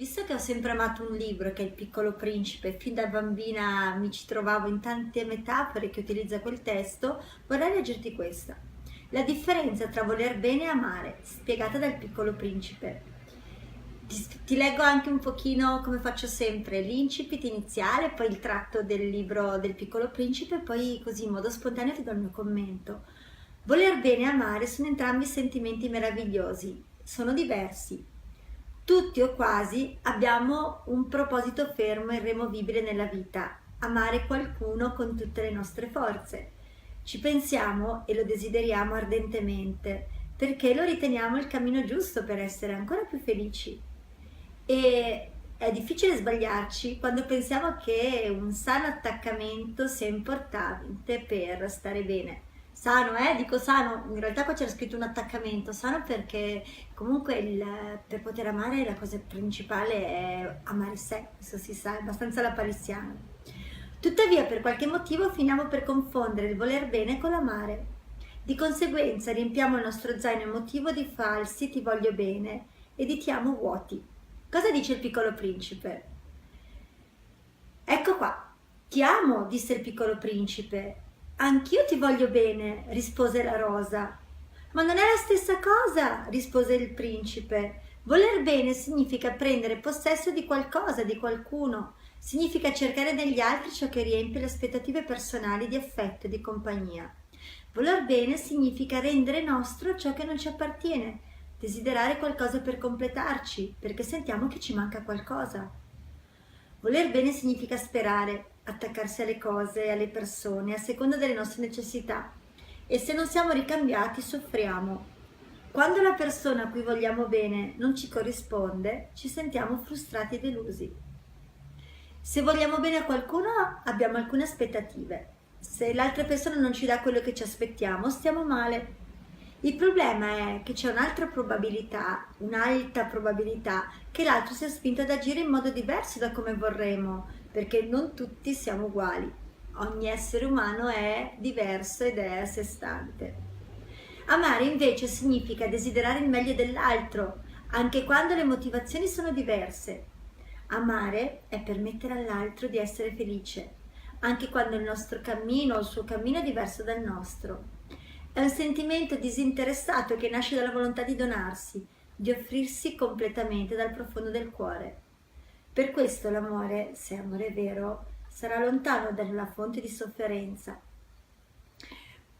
Visto che ho sempre amato un libro che è Il Piccolo Principe, fin da bambina mi ci trovavo in tante metafore che utilizza quel testo, vorrei leggerti questa. La differenza tra voler bene e amare, spiegata dal Piccolo Principe. Ti leggo anche un pochino, come faccio sempre, l'incipit iniziale, poi il tratto del libro del Piccolo Principe, poi così in modo spontaneo ti do il mio commento. Voler bene e amare sono entrambi sentimenti meravigliosi, sono diversi. Tutti o quasi abbiamo un proposito fermo e irremovibile nella vita: amare qualcuno con tutte le nostre forze. Ci pensiamo e lo desideriamo ardentemente, perché lo riteniamo il cammino giusto per essere ancora più felici. E è difficile sbagliarci quando pensiamo che un sano attaccamento sia importante per stare bene. Sano, dico sano, in realtà qua c'era scritto un attaccamento, sano perché comunque per poter amare la cosa principale è amare sé, questo si sa, è abbastanza lapalissiano. Tuttavia, per qualche motivo finiamo per confondere il voler bene con l'amare. Di conseguenza riempiamo il nostro zaino emotivo di falsi ti voglio bene e di ti amo vuoti. Cosa dice il Piccolo Principe? Ecco qua. Ti amo, disse il Piccolo Principe. Anch'io ti voglio bene, rispose la rosa. Ma non è la stessa cosa, rispose il principe. Voler bene significa prendere possesso di qualcosa, di qualcuno. Significa cercare negli altri ciò che riempie le aspettative personali di affetto e di compagnia. Voler bene significa rendere nostro ciò che non ci appartiene, desiderare qualcosa per completarci, perché sentiamo che ci manca qualcosa. Voler bene significa sperare, attaccarsi alle cose e alle persone a seconda delle nostre necessità, e se non siamo ricambiati soffriamo. Quando la persona a cui vogliamo bene non ci corrisponde, ci sentiamo frustrati e delusi. Se vogliamo bene a qualcuno abbiamo alcune aspettative. Se l'altra persona non ci dà quello che ci aspettiamo, stiamo male. Il problema è che c'è un'altra probabilità, un'alta probabilità, che l'altro sia spinto ad agire in modo diverso da come vorremmo, perché non tutti siamo uguali. Ogni essere umano è diverso ed è a sé stante. Amare invece significa desiderare il meglio dell'altro, anche quando le motivazioni sono diverse. Amare è permettere all'altro di essere felice, anche quando il nostro cammino o il suo cammino è diverso dal nostro. È un sentimento disinteressato che nasce dalla volontà di donarsi, di offrirsi completamente dal profondo del cuore. Per questo l'amore, se amore è vero, sarà lontano dalla fonte di sofferenza.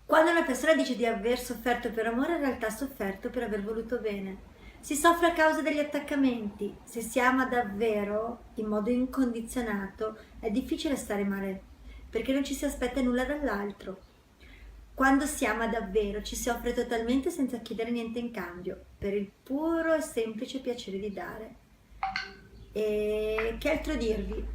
Quando una persona dice di aver sofferto per amore, in realtà ha sofferto per aver voluto bene. Si soffre a causa degli attaccamenti. Se si ama davvero, in modo incondizionato, è difficile stare male, perché non ci si aspetta nulla dall'altro. Quando si ama davvero, ci si offre totalmente senza chiedere niente in cambio, per il puro e semplice piacere di dare. E che altro dirvi?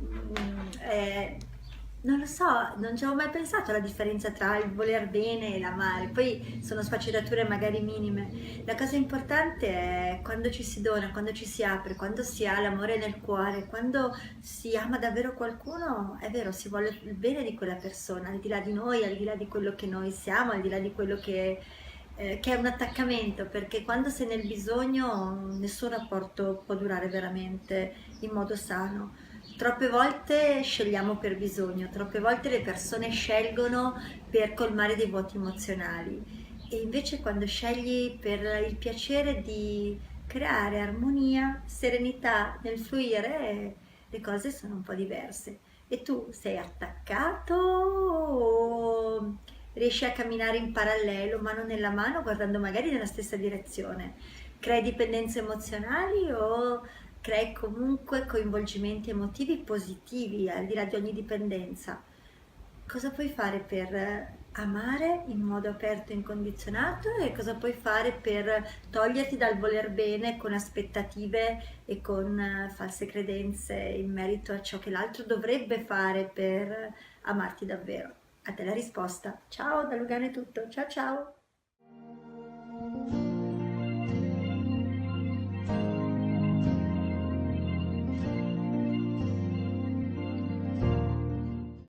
Non lo so, non ci avevo mai pensato alla differenza tra il voler bene e l'amare. Poi sono sfaccettature magari minime. La cosa importante è quando ci si dona, quando ci si apre, quando si ha l'amore nel cuore, quando si ama davvero qualcuno, è vero, si vuole il bene di quella persona, al di là di noi, al di là di quello che noi siamo, al di là di quello che è un attaccamento, perché quando sei nel bisogno nessun rapporto può durare veramente in modo sano. Troppe volte scegliamo per bisogno, troppe volte le persone scelgono per colmare dei vuoti emozionali, e invece quando scegli per il piacere di creare armonia, serenità nel fluire, le cose sono un po' diverse. E tu sei attaccato o riesci a camminare in parallelo, mano nella mano, guardando magari nella stessa direzione? Crei dipendenze emozionali o crei comunque coinvolgimenti emotivi positivi al di là di ogni dipendenza? Cosa puoi fare per amare in modo aperto e incondizionato, e cosa puoi fare per toglierti dal voler bene con aspettative e con false credenze in merito a ciò che l'altro dovrebbe fare per amarti davvero? A te la risposta. Ciao, da Lugano è tutto. Ciao ciao!